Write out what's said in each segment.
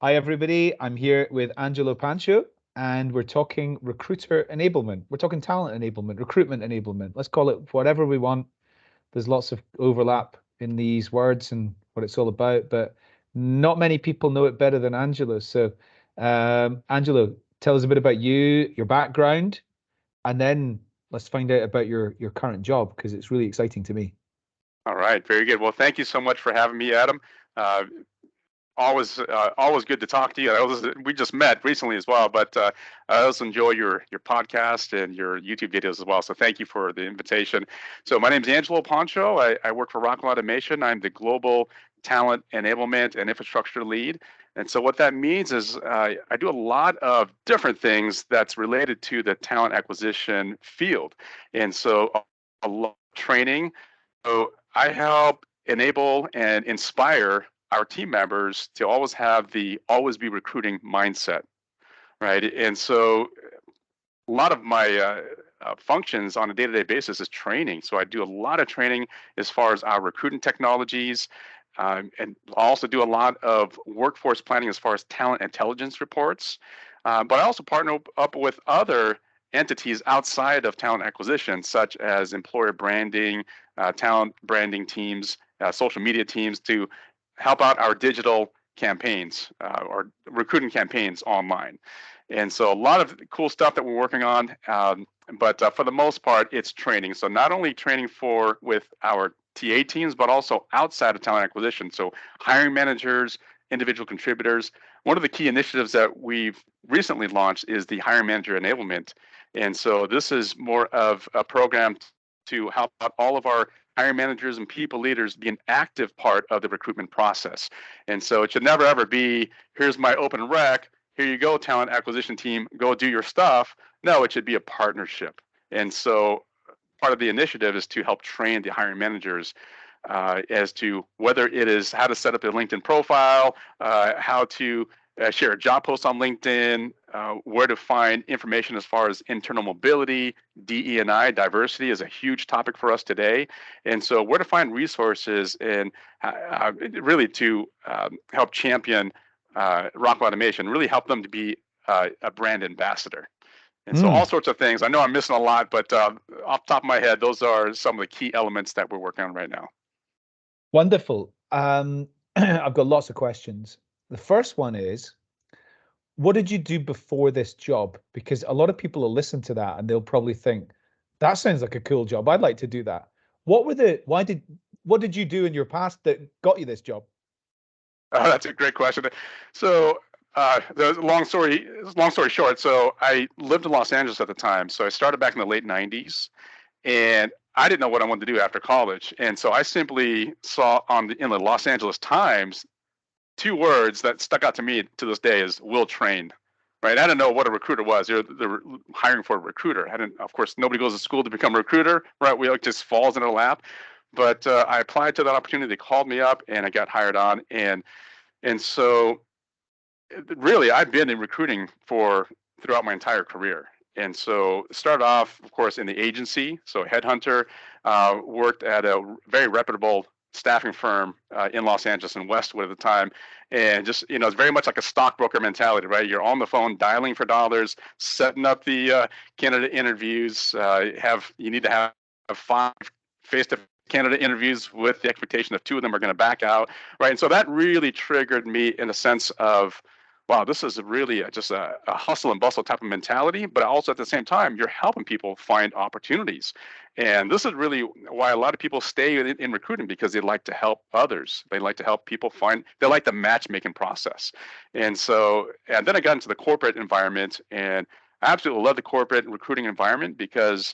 Hi, everybody. I'm here with Angelo Pancho, and we're talking recruiter enablement. We're talking talent enablement, recruitment enablement. Let's call it whatever we want. There's lots of overlap in these words and what it's all about, but not many people know it better than Angelo. So, Angelo, tell us a bit about you, your background, and then let's find out about your current job because it's really exciting to me. All right, very good. Well, thank you so much for having me, Adam. Uh, always good to talk to you. We just met recently as well, but I also enjoy your podcast and your YouTube videos as well. So thank you for the invitation. So my name is Angelo Pancho. I work for Rockwell Automation. I'm the global talent enablement and infrastructure lead. And so what that means is I do a lot of different things that's related to the talent acquisition field. And so a lot of training. So I help enable and inspire our team members to always have the always be recruiting mindset, right? And so a lot of my functions on a day-to-day basis is training. So I do a lot of training as far as our recruiting technologies, and I also do a lot of workforce planning as far as talent intelligence reports. But I also partner up with other entities outside of talent acquisition, such as employer branding, talent branding teams, social media teams, to help out our digital campaigns or recruiting campaigns online. And so a lot of cool stuff that we're working on. But for the most part, it's training. So not only training for with our TA teams, but also outside of talent acquisition. So hiring managers, individual contributors. One of the key initiatives that we've recently launched is the hiring manager enablement. And so this is more of a program to help out all of our hiring managers and people leaders be an active part of the recruitment process. And so it should never ever be, here's my open rec, here you go, talent acquisition team, go do your stuff. No, it should be a partnership. And so part of the initiative is to help train the hiring managers as to whether it is how to set up a LinkedIn profile, how to share a job post on LinkedIn, where to find information as far as internal mobility, DE&I, diversity is a huge topic for us today. And so where to find resources and really to help champion Rockwell Automation, really help them to be a brand ambassador. And so all Mm, sorts of things. I know I'm missing a lot, but off the top of my head, those are some of the key elements that we're working on right now. wonderful. I've got lots of questions. The first one is, what did you do before this job? Because a lot of people will listen to that and they'll probably think, that sounds like a cool job. I'd like to do that. What did you do in your past that got you this job? That's a great question. So, the long story short, so I lived in Los Angeles at the time. So I started back in the late '90s, and I didn't know what I wanted to do after college. And so I simply saw in the Los Angeles Times two words that stuck out to me to this day is "will train." Right? I didn't know what a recruiter was. They're hiring for a recruiter. I didn't. Of course, nobody goes to school to become a recruiter, right? We like just falls into the lap. But I applied to that opportunity. They called me up, and I got hired on. And so really I've been in recruiting for throughout my entire career. And so started off, of course, in the agency. So headhunter, worked at a very reputable staffing firm in Los Angeles and Westwood at the time. And just, it's very much like a stockbroker mentality, right? You're on the phone dialing for dollars, setting up the candidate interviews. You need to have five face-to-face candidate interviews with the expectation of two of them are going to back out, right? And so that really triggered me in a sense of, wow, this is really just a hustle and bustle type of mentality, but also at the same time, you're helping people find opportunities. And this is really why a lot of people stay in recruiting, because they like to help others. They like to help people they like the matchmaking process. And then I got into the corporate environment, and I absolutely love the corporate recruiting environment because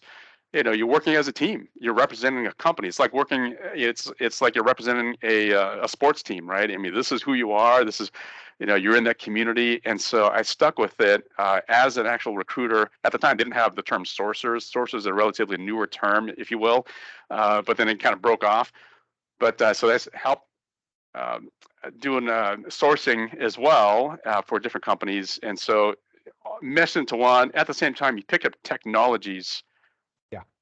you're working as a team, you're representing a company. It's like you're representing a sports team, right? I mean, this is who you are. This is, you're in that community. And so I stuck with it as an actual recruiter. At the time, didn't have the term sourcers is a relatively newer term, if you will, but then it kind of broke off. But so that's helped doing sourcing as well for different companies. And so mesh into one. At the same time, you pick up technologies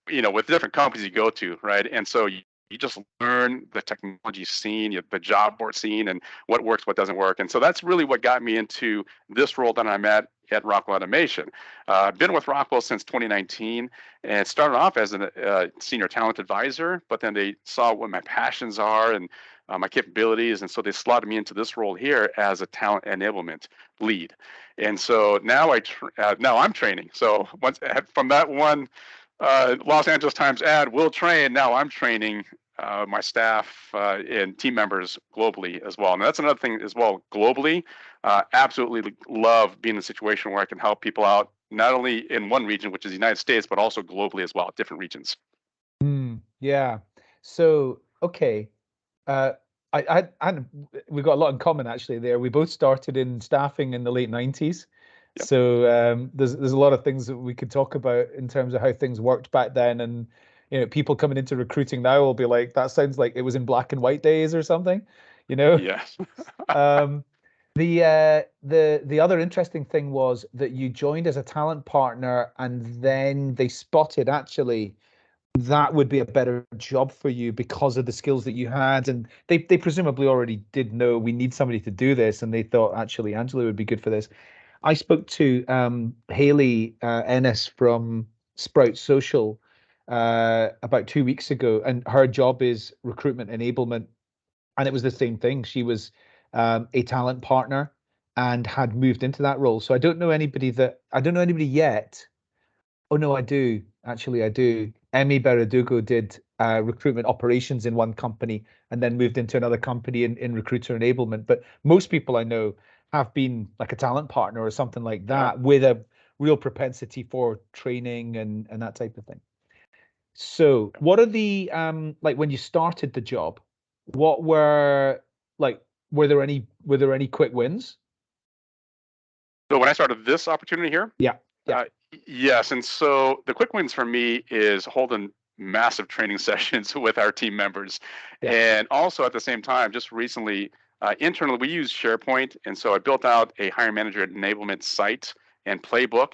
Yeah. with different companies you go to, right? And so You just learn the technology scene, the job board scene, and what works, what doesn't work. And so that's really what got me into this role that I'm at Rockwell Automation. I've been with Rockwell since 2019, and started off as a senior talent advisor, but then they saw what my passions are and my capabilities, and so they slotted me into this role here as a talent enablement lead. And so now now I'm training. So once from that one Los Angeles Times ad, will train. Now I'm training my staff and team members globally as well. And that's another thing as well. Globally, absolutely love being in a situation where I can help people out, not only in one region, which is the United States, but also globally as well, different regions. Yeah. So, okay. Uh, we got a lot in common actually there. We both started in staffing in the late 90s. Yep. So there's a lot of things that we could talk about in terms of how things worked back then. And people coming into recruiting now will be like, that sounds like it was in black and white days or something, you know? Yes. Um, the other interesting thing was that you joined as a talent partner, and then they spotted actually that would be a better job for you because of the skills that you had. And they presumably already did know we need somebody to do this. And they thought actually Angelo would be good for this. I spoke to Haley Ennis from Sprout Social about 2 weeks ago, and her job is recruitment enablement. And it was the same thing. She was a talent partner and had moved into that role. So I don't know anybody yet. Oh no, I do. Actually, I do. Emmy Baradugo did recruitment operations in one company and then moved into another company in recruiter enablement. But most people I know have been like a talent partner or something like Yeah. that with a real propensity for training and that type of thing. So what are the like when you started the job, what were like were there any quick wins? So when I started this opportunity here, Yeah, yeah, uh, yes. And so the quick wins for me is holding massive training sessions with our team members. yeah, And also at the same time, just recently, internally, we use SharePoint. And so I built out a hiring manager enablement site and playbook.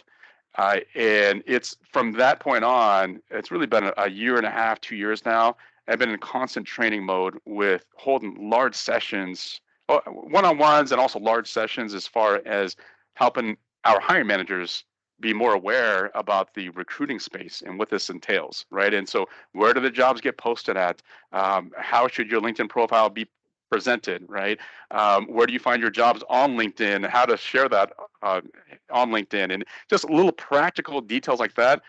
And it's from that point on, it's really been a year and a half, 2 years now. I've been in constant training mode with holding large sessions, one-on-ones, and also large sessions as far as helping our hiring managers be more aware about the recruiting space and what this entails, right? And so, where do the jobs get posted at? How should your LinkedIn profile be presented, right? Where do you find your jobs on LinkedIn? How to share that on LinkedIn, and just little practical details like that.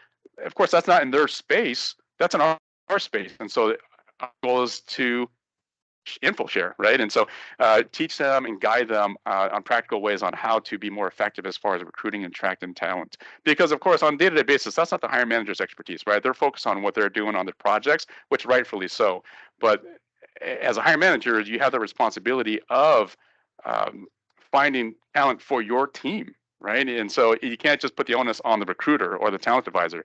Of course, that's not in their space. That's in our space, and so our goal is to info share, right? And so teach them and guide them on practical ways on how to be more effective as far as recruiting and attracting talent. Because of course, on a day-to-day basis, that's not the hiring manager's expertise, right? They're focused on what they're doing on their projects, which rightfully so. But as a hiring manager, you have the responsibility of um, finding talent for your team, right? And so you can't just put the onus on the recruiter or the talent advisor.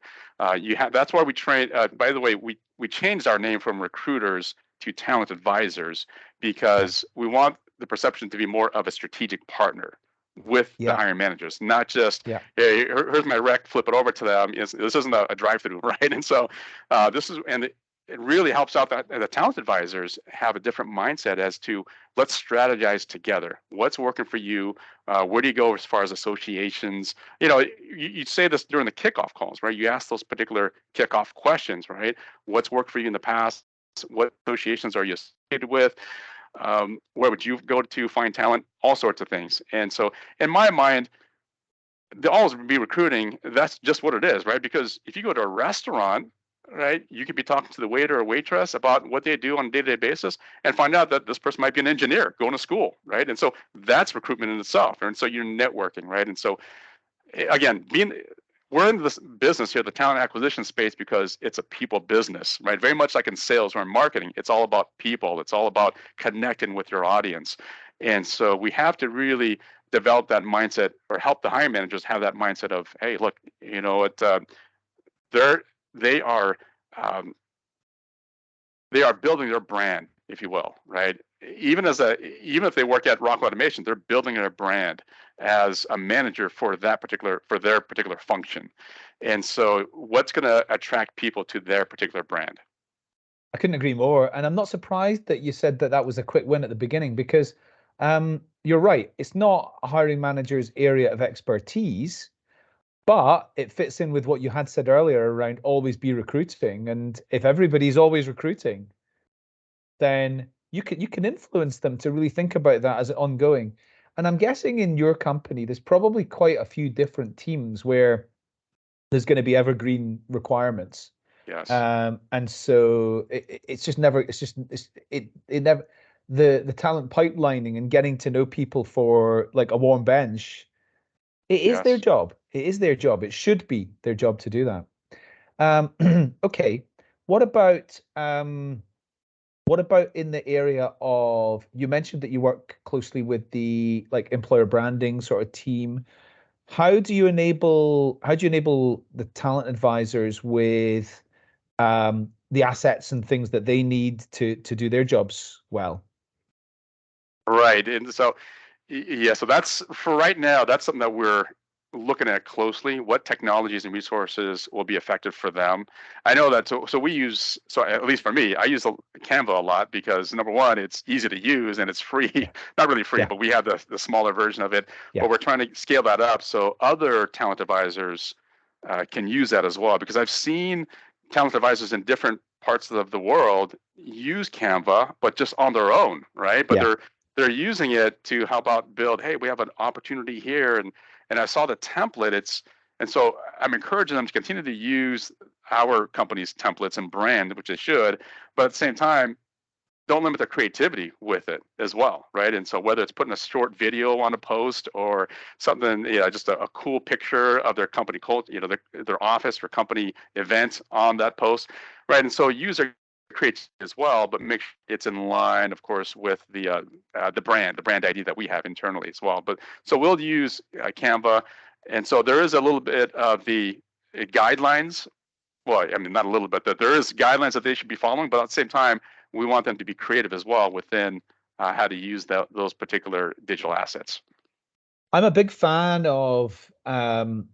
You have that's why we train. By the way, we changed our name from recruiters to talent advisors yeah, because we want the perception to be more of a strategic partner with the yeah, hiring managers, not just, yeah, hey, here's my rec, flip it over to them. This isn't a drive-through, right? And so it really helps out that the talent advisors have a different mindset as to let's strategize together. What's working for you? Where do you go as far as associations? You say this during the kickoff calls, right? You ask those particular kickoff questions, right? What's worked for you in the past? What associations are you associated with? Where would you go to find talent? All sorts of things. And so, in my mind, they'll always be recruiting. That's just what it is, right? Because if you go to a restaurant, right, you could be talking to the waiter or waitress about what they do on a day-to-day basis and find out that this person might be an engineer going to school, right? And so that's recruitment in itself. And so you're networking, right? And so again, we're in this business here, the talent acquisition space, because it's a people business, right? Very much like in sales or in marketing, it's all about people. It's all about connecting with your audience. And so we have to really develop that mindset or help the hiring managers have that mindset of, hey, look, you know what, they're, they are, um, they are building their brand, if you will, right? Even if they work at Rockwell Automation, they're building their brand as a manager for their particular function. And so, what's going to attract people to their particular brand? I couldn't agree more. And I'm not surprised that you said that that was a quick win at the beginning because you're right. It's not a hiring manager's area of expertise, but it fits in with what you had said earlier around always be recruiting. And if everybody's always recruiting, then you can influence them to really think about that as ongoing. And I'm guessing in your company, there's probably quite a few different teams where there's going to be evergreen requirements. Yes. And so it's just never, it never, the talent pipelining and getting to know people for like a warm bench, it is their Yes. job. It is their job. It should be their job to do that. Okay. What about what about in the area of, you mentioned that you work closely with the like employer branding sort of team. How do you enable the talent advisors with the assets and things that they need to do their jobs well? Right. And so, yeah, so that's for right now, that's something that we're looking at closely. What technologies and resources will be effective for them? I know that, so we use, so at least for me, I use Canva a lot because number one, it's easy to use and it's free. Yeah, Not really free, yeah, but we have the smaller version of it. yeah, But we're trying to scale that up so other talent advisors can use that as well. Because I've seen talent advisors in different parts of the world use Canva, but just on their own, right? But yeah, they're using it to help out build. Hey, we have an opportunity here, and I saw the template. And so I'm encouraging them to continue to use our company's templates and brand, which they should, but at the same time, don't limit their creativity with it as well, right? And so whether it's putting a short video on a post or something, just a cool picture of their company culture, their office or company event on that post, right? And so user creates as well, but make sure it's in line, of course, with the brand ID that we have internally as well. But so we'll use Canva, and so there is a little bit of the guidelines. Well, I mean, not a little bit, that there is guidelines that they should be following, but at the same time, we want them to be creative as well within how to use those particular digital assets. I'm a big fan of allowing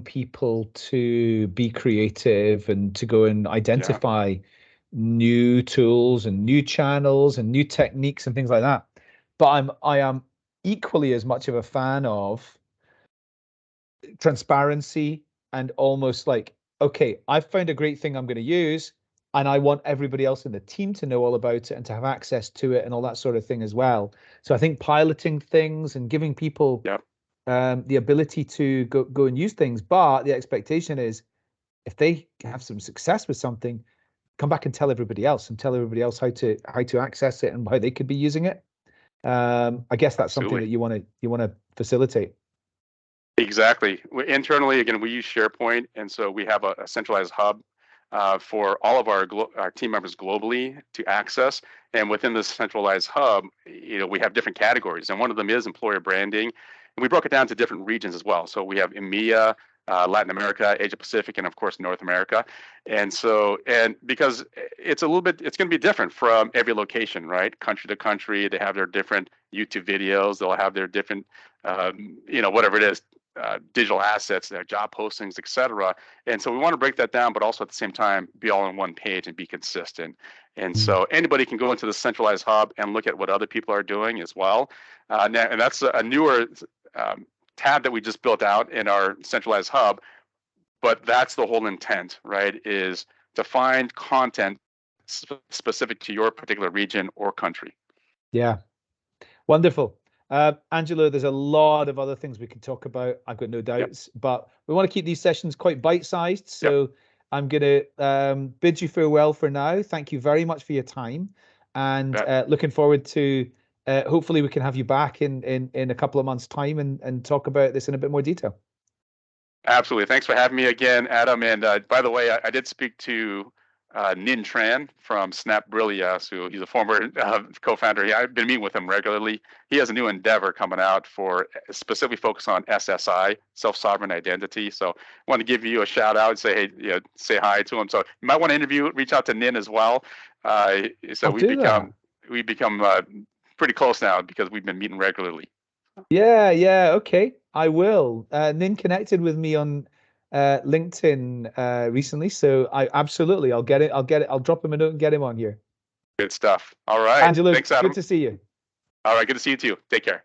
people to be creative and to go and Yeah, identify new tools and new channels and new techniques and things like that. But I am equally as much of a fan of transparency and almost like, okay, I've found a great thing I'm going to use, and I want everybody else in the team to know all about it and to have access to it and all that sort of thing as well. So I think piloting things and giving people yeah, the ability to go and use things, but the expectation is if they have some success with something, come back and tell everybody else how to access it and how they could be using it. I guess that's something that absolutely. you want to facilitate. Exactly. Internally, again, we use SharePoint, and so we have a centralized hub for all of our team members globally to access. And within this centralized hub, we have different categories, and one of them is employer branding. And we broke it down to different regions as well. So we have EMEA, Latin America, Asia Pacific, and of course North America. And so, and because it's it's going to be different from every location, right? Country to country, they have their different YouTube videos. They'll have their different, whatever it is, digital assets, their job postings, et cetera. And so we want to break that down, but also at the same time be all on one page and be consistent. And Mm. so anybody can go into the centralized hub and look at what other people are doing as well. And that's a newer tab that we just built out in our centralized hub. But that's the whole intent, right? Is to find content specific to your particular region or country. Yeah, wonderful. Angelo, there's a lot of other things we can talk about. I've got no Yep. doubts, but we want to keep these sessions quite bite-sized. Yep. So I'm going to bid you farewell for now. Thank you very much for your time, and Bet. looking forward to hopefully we can have you back in a couple of months' time and talk about this in a bit more detail. Absolutely. Thanks for having me again, Adam. And by the way, I did speak to Nin Tran from Snap Brillia, so he's a former co-founder. I've been meeting with him regularly. He has a new endeavor coming out for specifically focused on SSI, self-sovereign identity. So I want to give you a shout out and say, hey, say hi to him. So you might want to reach out to Nin as well. So I'll do that. we become pretty close now because we've been meeting regularly. Yeah, yeah, okay. I will. Nin connected with me on LinkedIn recently, so I'll get it. I'll drop him a note and get him on here. Good stuff. All right. Angelo, Thanks, good Adam. to see you. All right. Good to see you too. Take care.